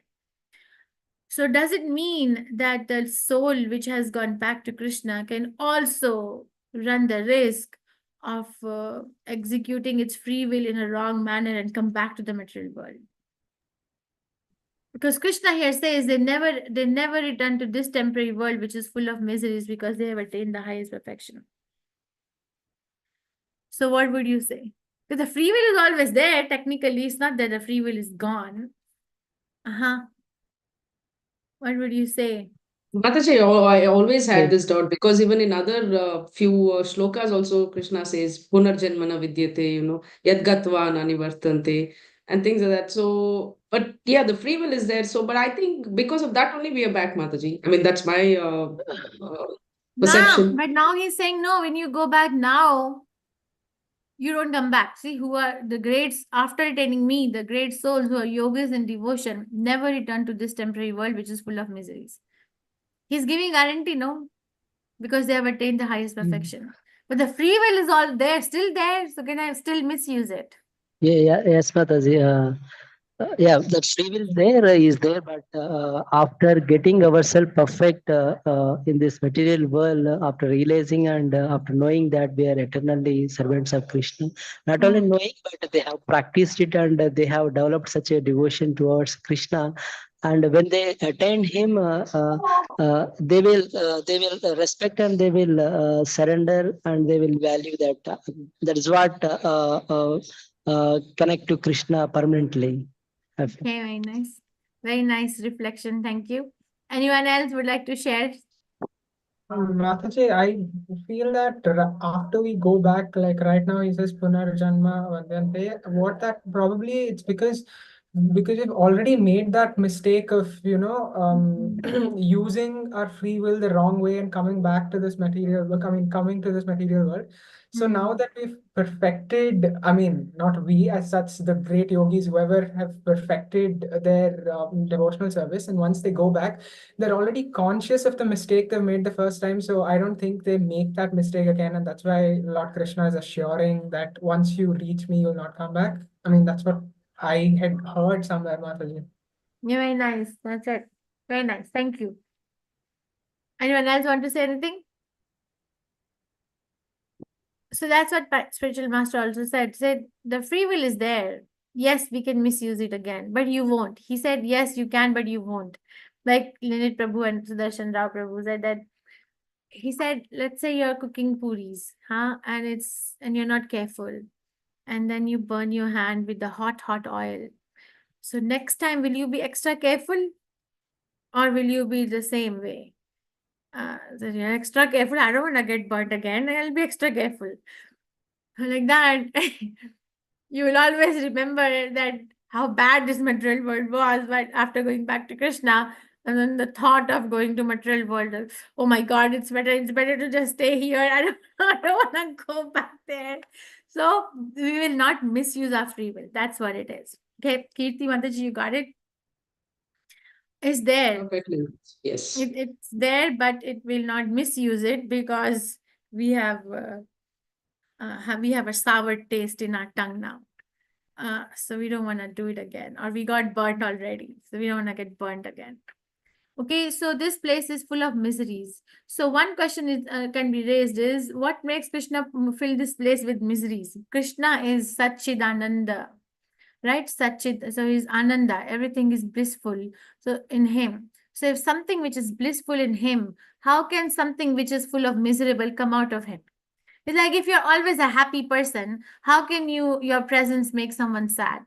So does it mean that the soul which has gone back to Krishna can also run the risk of executing its free will in a wrong manner and come back to the material world? Because Krishna here says they never return to this temporary world, which is full of miseries, because they have attained the highest perfection. So what would you say? Because the free will is always there. Technically, it's not that the free will is gone. What would you say? Mataji, I always had this doubt, because even in other few shlokas also Krishna says punarjanmana vidyate, yadgatva nanivartante, and things like that. So, but yeah, the free will is there. So, but I think because of that only we are back, Mataji. I mean, that's my perception. But now he's saying, no, when you go back now, you don't come back. See, who are the greats, after attaining me, the great souls who are yogis in devotion, never return to this temporary world, which is full of miseries. He's giving guarantee, no? Because they have attained the highest perfection. But the free will is all there, still there. So can I still misuse it? Yes, Mataji. Yeah, the free will there is there, but after getting ourselves perfect in this material world, after realizing and after knowing that we are eternally servants of Krishna, not only knowing, but they have practiced it, and they have developed such a devotion towards Krishna. And when they attain him, they will respect, and they will surrender, and they will value that. That is what connect to Krishna permanently. Okay, very nice. Very nice reflection. Thank you. Anyone else would like to share? Mataji, I feel that after we go back, like right now he says Punarjanma Vadyante, what that probably it's because we've already made that mistake of, using our free will the wrong way and coming back to this material, coming to this material world. So now that we've perfected, I mean, not we as such, the great yogis, whoever have perfected their devotional service, and once they go back, they're already conscious of the mistake they made the first time. So I don't think they make that mistake again. And that's why Lord Krishna is assuring that once you reach me, you'll not come back. I mean, that's what I had heard somewhere, Mataji. Yeah, very nice. That's it. Very nice. Thank you. Anyone else want to say anything? So that's what spiritual master also said. Said the free will is there. Yes, we can misuse it again, but you won't. He said, yes, you can, but you won't. Like Linit Prabhu and Sudarshan Rao Prabhu said that. He said, let's say you're cooking puris, and you're not careful, and then you burn your hand with the hot oil. So next time, will you be extra careful, or will you be the same way? So you're extra careful. I don't want to get burnt again. I'll be extra careful. Like that, you will always remember that how bad this material world was. But after going back to Krishna, and then the thought of going to material world, oh my God, it's better to just stay here. I don't want to go back there. So we will not misuse our free will. That's what it is. Okay, Kirti Mataji, you got it? It's there. Perfectly. Yes. It's there, but it will not misuse it, because we have a sour taste in our tongue now. So we don't want to do it again. Or we got burnt already. So we don't want to get burnt again. Okay, so this place is full of miseries. So one question is can be raised is, what makes Krishna fill this place with miseries? Krishna is Satchidananda, right? Satchid, so he's Ananda, everything is blissful. So in him. So if something which is blissful in him, how can something which is full of miserable come out of him? It's like if you're always a happy person, how can your presence make someone sad?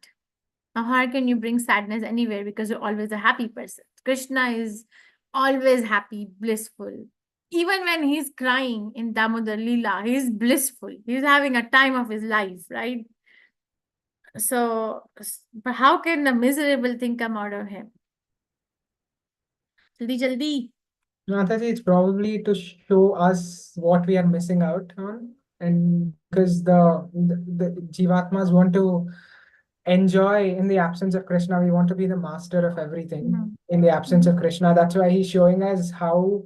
Or how can you bring sadness anywhere because you're always a happy person? Krishna is always happy, blissful. Even when he's crying in Damodar Leela, he's blissful. He's having a time of his life, right? So, but how can the miserable thing come out of him? Jaldi, jaldi. Mataji, it's probably to show us what we are missing out on, and because the Jivatmas want to enjoy in the absence of Krishna, we want to be the master of everything in the absence of Krishna. That's why he's showing us how,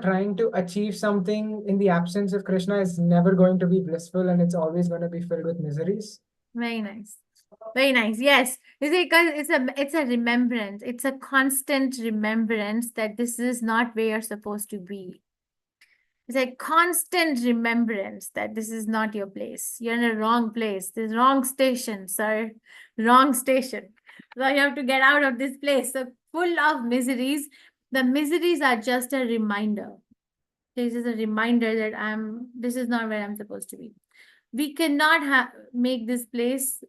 trying to achieve something in the absence of Krishna is never going to be blissful, and it's always going to be filled with miseries. Very nice. Very nice. Yes. You see, because it's a remembrance. It's a constant remembrance that this is not where you're supposed to be. It's a constant remembrance that this is not your place. You're in a wrong place. This wrong station, sir. Wrong station. So you have to get out of this place. So full of miseries. The miseries are just a reminder. This is a reminder that this is not where I'm supposed to be. We cannot make this place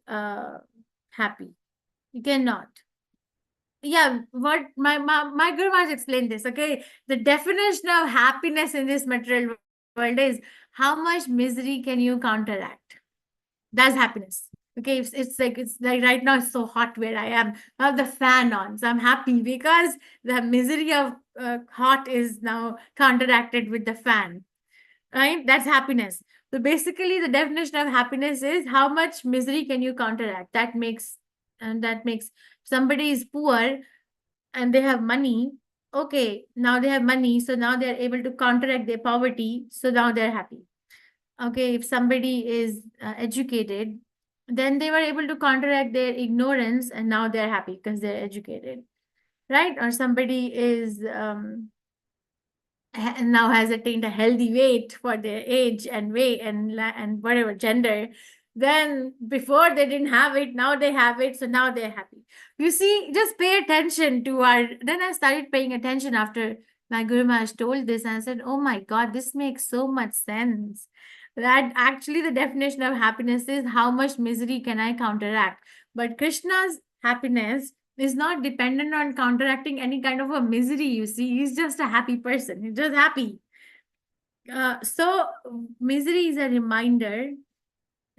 happy. You cannot. Yeah, what my Guru Maharaj explained this. Okay, the definition of happiness in this material world is how much misery can you counteract. That's happiness. Okay, it's like right now it's so hot where I am. I have the fan on, so I'm happy because the misery of hot is now counteracted with the fan. Right? That's happiness. So basically, the definition of happiness is how much misery can you counteract. That makes somebody is poor and they have money. Okay, now they have money, so now they're able to counteract their poverty. So now they're happy. Okay, if somebody is educated, then they were able to counteract their ignorance, and now they're happy because they're educated, right? Or somebody is now has attained a healthy weight for their age and weight and whatever gender. Then before they didn't have it, now they have it, so now they're happy. You see, just pay attention to then I started paying attention after my Guru Maharaj told this, and I said, oh my God, this makes so much sense. That actually the definition of happiness is how much misery can I counteract. But Krishna's happiness is not dependent on counteracting any kind of a misery, you see. He's just a happy person. He's just happy. So misery is a reminder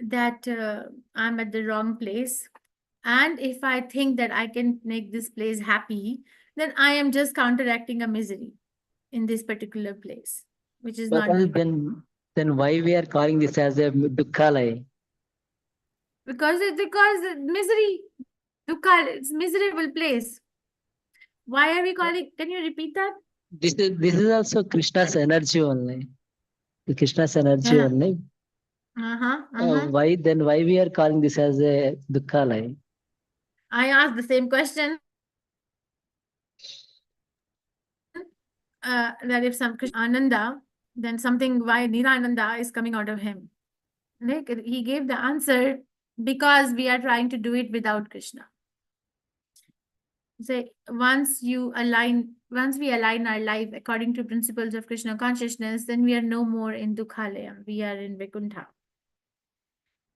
that I'm at the wrong place. And if I think that I can make this place happy, then I am just counteracting a misery in this particular place, which is not good. Then why we are calling this as a Dukkalai? Because misery, dukkha, it's miserable place. Why are we calling? Can you repeat that? This is also Krishna's energy only. Krishna's energy only. Why we are calling this as a Dukkalai? I asked the same question. That if some Krishna Ananda, then something why Nirananda is coming out of him. Like he gave the answer because we are trying to do it without Krishna. Say once we align our life according to principles of Krishna consciousness, then we are no more in Dukhalayam. We are in Vaikuntha.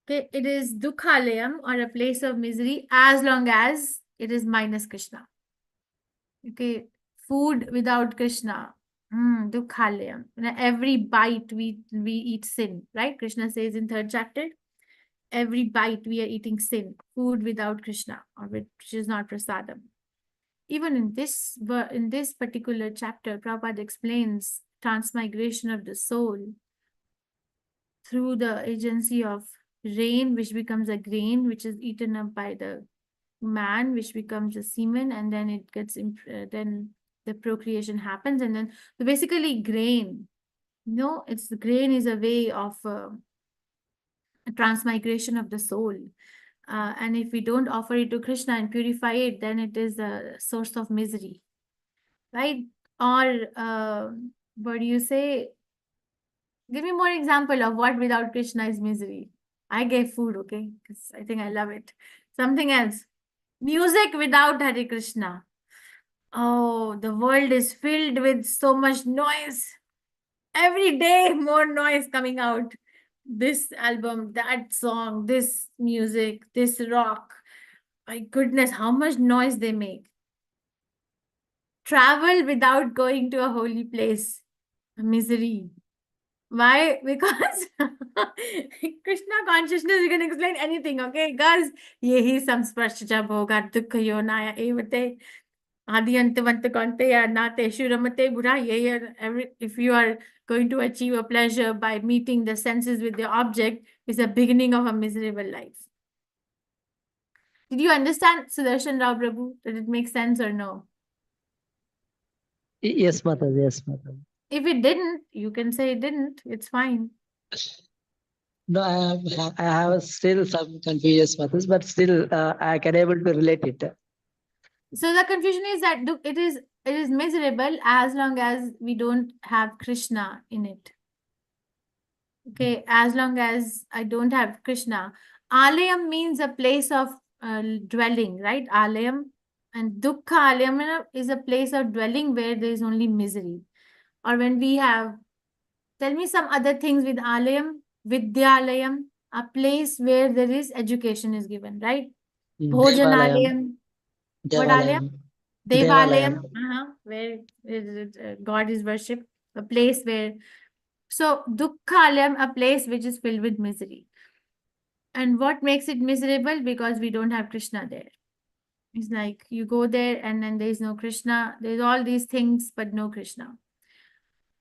Okay, it is Dukhalayam or a place of misery as long as it is minus Krishna. Okay, food without Krishna, Dukhalayam. Every bite we eat sin, right? Krishna says in 3rd chapter, every bite we are eating sin, food without Krishna, or which is not prasadam. Even in this particular chapter, Prabhupada explains transmigration of the soul through the agency of rain, which becomes a grain, which is eaten up by the man, which becomes a semen, and then it gets then the procreation happens, and then so basically grain. It's the grain is a way of a transmigration of the soul. And if we don't offer it to Krishna and purify it, then it is a source of misery. right? Or what do you say? Give me more example of what without Krishna is misery. I gave food, okay? Because I think I love it. Something else. Music without Hare Krishna. Oh, the world is filled with so much noise. Every day, more noise coming out. This album, that song, this music, this rock. My goodness, how much noise they make. Travel without going to a holy place. Misery. Why? Because Krishna consciousness, you can explain anything, okay? Guys, yehi samsparsha bhoga dukkha yonaya evate adi antavanta kante ya nate shuramate bura every if you are going to achieve a pleasure by meeting the senses with the object is the beginning of a miserable life. Did you understand, Sudarshan Rao Prabhu? Did it make sense or no? Yes, Mataji. Yes, Mataji. If it didn't, you can say it didn't. It's fine. No, I have still some confusion, Mataji, but still I can able to relate it. So the confusion is that it is miserable as long as we don't have Krishna in it. Okay, as long as I don't have Krishna. Alayam means a place of dwelling, right? Alayam. And Dukkha Alayam is a place of dwelling where there is only misery. Or when we have, tell me some other things with Alayam, Vidyalayam, a place where there is education is given, right? Bhojanalayam. What Alayam? Devalayam. Devalayam, where God is worshipped, a place where. So, Dukkhalayam, a place which is filled with misery. And what makes it miserable? Because we don't have Krishna there. It's like you go there and then there is no Krishna. There's all these things, but no Krishna.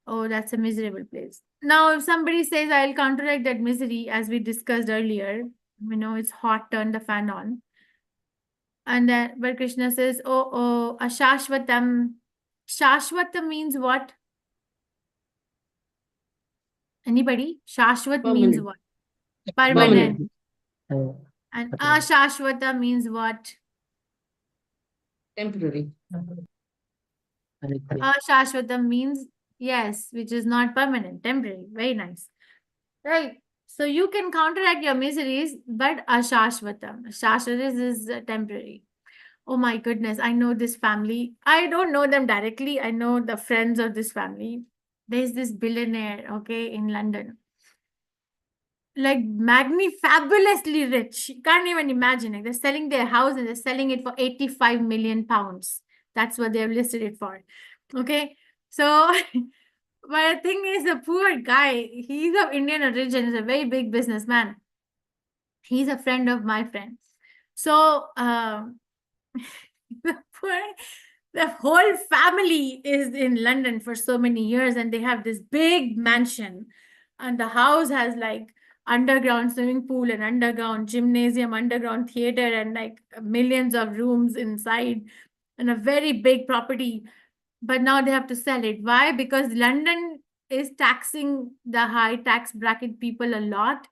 Oh, that's a miserable place. Now, if somebody says, I'll counteract that misery, as we discussed earlier, it's hot, turn the fan on. And then, but Krishna says, Ashashvatam. Shashvatam means what? Anybody? Shashvat means Permanent. what? Permanent. Oh, And okay. Ashashvata means what? Temporary. Anitya. Ashashvata means yes, which is not permanent, temporary. Very nice. Right. So you can counteract your miseries, but Ashashvata. Ashashvata is temporary. Oh my goodness, I know this family. I don't know them directly. I know the friends of this family. There's this billionaire, okay, in London. Like fabulously rich. You can't even imagine it. They're selling their house and they're selling it for 85 million pounds. That's what they've listed it for. Okay. So, but the thing is, the poor guy, he's of Indian origin, he's a very big businessman. He's a friend of my friend. So, the whole family is in London for so many years and they have this big mansion. And the house has like underground swimming pool and underground gymnasium, underground theater, and like millions of rooms inside and a very big property. But now they have to sell it. Why? Because London is taxing the high tax bracket people a lot.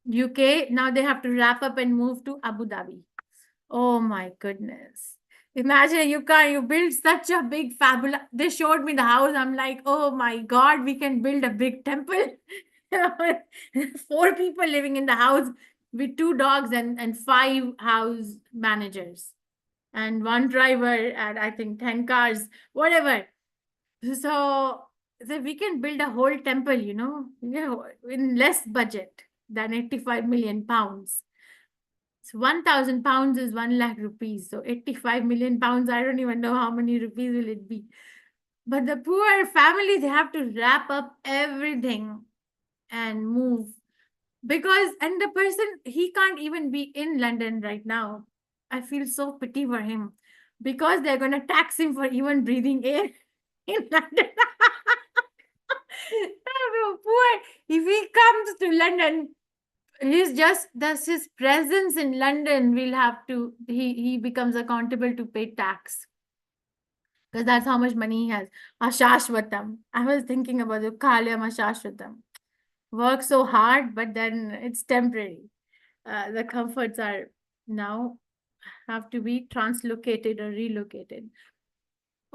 UK, now they have to wrap up and move to Abu Dhabi. Oh my goodness. Imagine you build such a big fabulous. They showed me the house. I'm like, oh my God, we can build a big temple. 4 people living in the house with 2 dogs and 5 house managers and 1 driver and I think 10 cars, whatever. So we can build a whole temple, in less budget than 85 million pounds. So 1,000 pounds is 1 lakh rupees. So 85 million pounds, I don't even know how many rupees will it be. But the poor family, they have to wrap up everything and move. And the person, he can't even be in London right now. I feel so pity for him because they're going to tax him for even breathing air in London. Poor, if he comes to London, his presence in London will have to, he becomes accountable to pay tax. Because that's how much money he has. Ashashvatam. I was thinking about the Kalyam Ashashvatam. Work so hard, but then it's temporary. The comforts are now have to be translocated or relocated.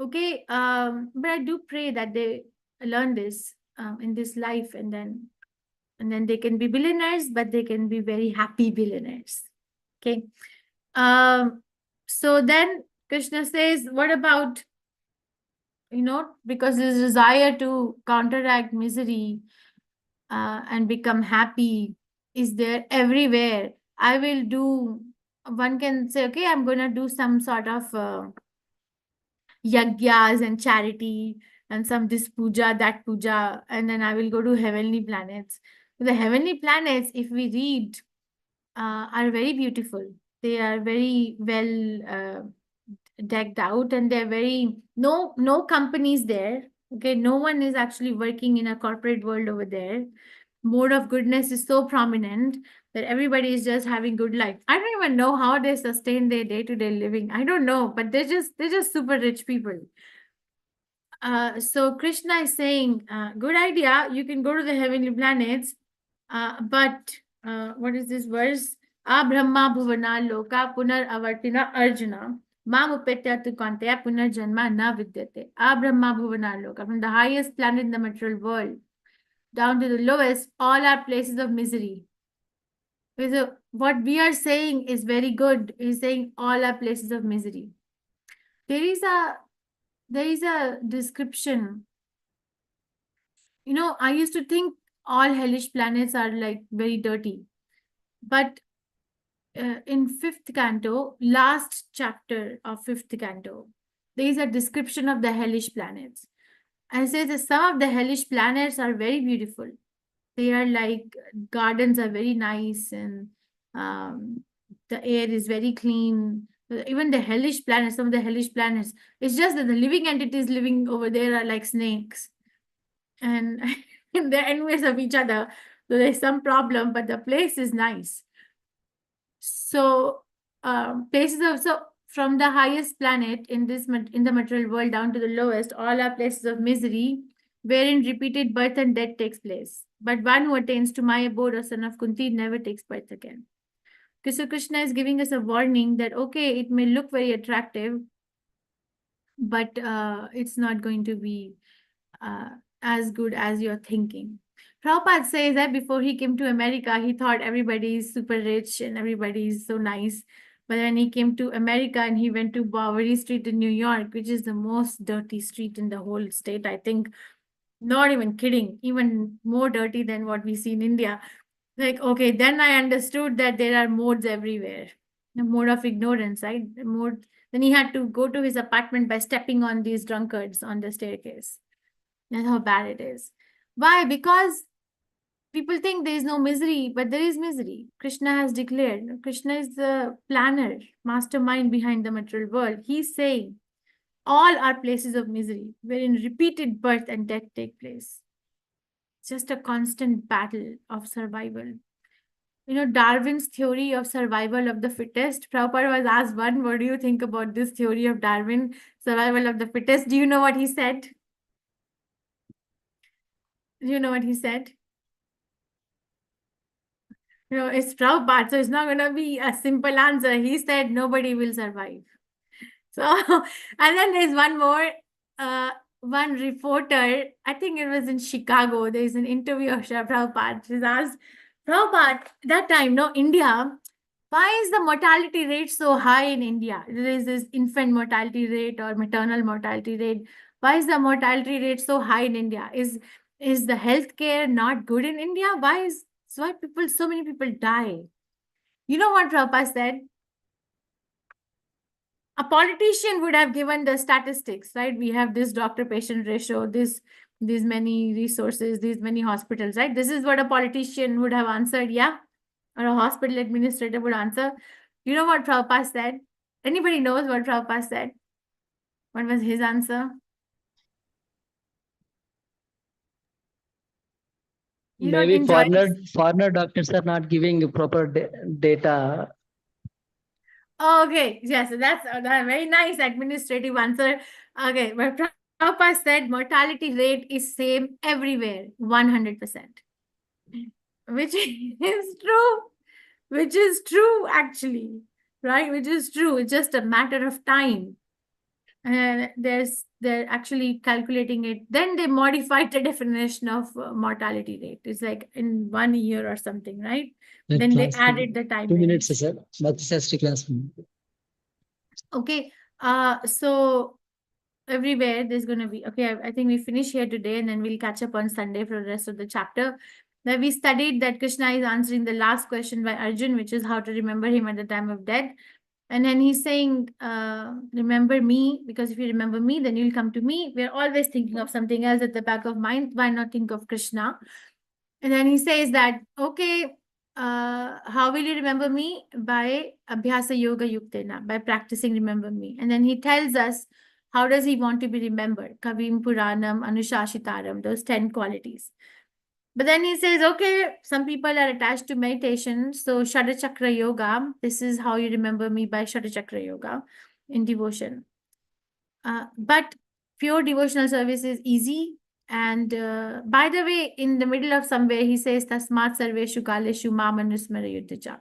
Okay, but I do pray that they learn this in this life, and then they can be billionaires, but they can be very happy billionaires. Okay. So then Krishna says, what about, because this desire to counteract misery and become happy is there everywhere. I will do, one can say, okay, I'm going to do some sort of yagyas and charity and some this puja, that puja, and then I will go to heavenly planets. The heavenly planets, if we read, are very beautiful. They are very well decked out, and they're very no companies there. Okay, no one is actually working in a corporate world over there. Mode of goodness is so prominent that everybody is just having good life. I don't even know how they sustain their day-to-day living. I don't know, but they're just super rich people. So Krishna is saying, good idea, you can go to the heavenly planets, but what is this verse? Abrahma bhuvana loka punar avartina arjuna mam upetya tu kantaya punar janma na vidyate. Abrahma bhuvana loka, from the highest planet in the material world down to the lowest, all are places of misery. So what we are saying is very good. He's saying all are places of misery. There is a description. I used to think all hellish planets are like very dirty, but in fifth canto, last chapter of fifth canto, there is a description of the hellish planets, and it says that some of the hellish planets are very beautiful. They are like, gardens are very nice, and the air is very clean. Even the hellish planets, some of the hellish planets, it's just that the living entities living over there are like snakes, and they're enemies of each other. So there's some problem, but the place is nice. So places of, so from the highest planet in the material world down to the lowest, all are places of misery, wherein repeated birth and death takes place. But one who attains to my abode, or son of Kunti, never takes birth again. So Krishna is giving us a warning that, okay, it may look very attractive, but it's not going to be as good as you're thinking. Prabhupada says that before he came to America, he thought everybody is super rich and everybody is so nice. But when he came to America and he went to Bowery Street in New York, which is the most dirty street in the whole state, I think, not even kidding, even more dirty than what we see in India. Like, okay, then I understood that there are modes everywhere. The mode of ignorance, right? Then he had to go to his apartment by stepping on these drunkards on the staircase. That's how bad it is. Why? Because people think there is no misery, but there is misery. Krishna has declared. Krishna is the planner, mastermind behind the material world. He's saying all are places of misery, wherein repeated birth and death take place. It's just a constant battle of survival. Darwin's theory of survival of the fittest. Prabhupada was asked one, what do you think about this theory of Darwin, survival of the fittest? Do you know what he said? Do you know what he said? It's Prabhupada, so it's not going to be a simple answer. He said nobody will survive. So, and then there's one more, one reporter, I think it was in Chicago, there's an interview of Srila Prabhupada. She's asked, Prabhupada, that time, India, why is the mortality rate so high in India? There is this infant mortality rate or maternal mortality rate. Why is the mortality rate so high in India? Is the healthcare not good in India? Why so many people die? You know what Prabhupada said? A politician would have given the statistics, right? We have this doctor-patient ratio, these many resources, these many hospitals, right? This is what a politician would have answered, yeah? Or a hospital administrator would answer. You know what Prabhupada said? Anybody knows what Prabhupada said? What was his answer? You don't Maybe enjoy this? foreigner doctors are not giving proper data. Okay, yes, that's a very nice administrative answer. Okay, but Prabhupada said mortality rate is same everywhere, 100%. Which is true. Which is true, actually, right? Which is true. It's just a matter of time. And they're actually calculating it. Then they modified the definition of mortality rate. It's like in 1 year or something, right? Then they added the time 2 minutes, range. sir. Bhakti class. Okay. So everywhere there's going to be, okay, I think we finish here today, and then we'll catch up on Sunday for the rest of the chapter. Now we studied that Krishna is answering the last question by Arjun, which is how to remember him at the time of death. And then he's saying, remember me, because if you remember me, then you'll come to me. We're always thinking of something else at the back of mind. Why not think of Krishna? And then he says that, okay, how will you remember me? By Abhyasa Yoga Yuktena, by practicing remember me. And then he tells us, how does he want to be remembered? Kavim Puranam, Anushashitaram, those 10 qualities. But then he says, okay, some people are attached to meditation. So Shadachakra Yoga, this is how you remember me, by Shadachakra Yoga in devotion. But pure devotional service is easy. And by the way, in the middle of somewhere, he says, Tasmat Sarveshu Kaleshu Mamanusmara Yuddhacha.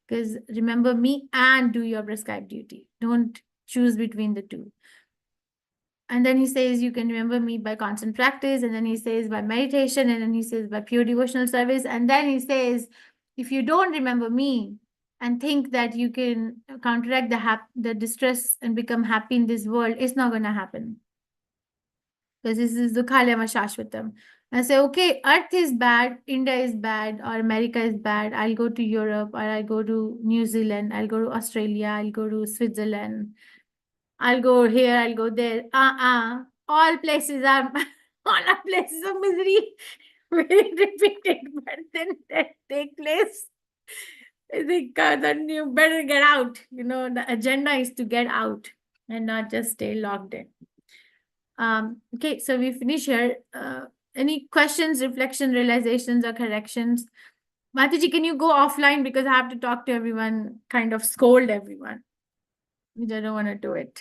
Because remember me and do your prescribed duty. Don't choose between the two. And then he says, you can remember me by constant practice. And then he says, by meditation. And then he says, by pure devotional service. And then he says, if you don't remember me and think that you can counteract the distress and become happy in this world, it's not going to happen. Because this is Dukhalayama Shashvatam. I say, okay, Earth is bad, India is bad, or America is bad. I'll go to Europe, or I'll go to New Zealand, I'll go to Australia, I'll go to Switzerland. I'll go here, I'll go there. All places are places of misery. Very repeated, but then that take place. I think then you better get out. You know, the agenda is to get out and not just stay locked in. Okay, so we finish here. Any questions, reflection, realizations, or corrections? Mataji, can you go offline, because I have to talk to everyone, kind of scold everyone, which I don't want to do it.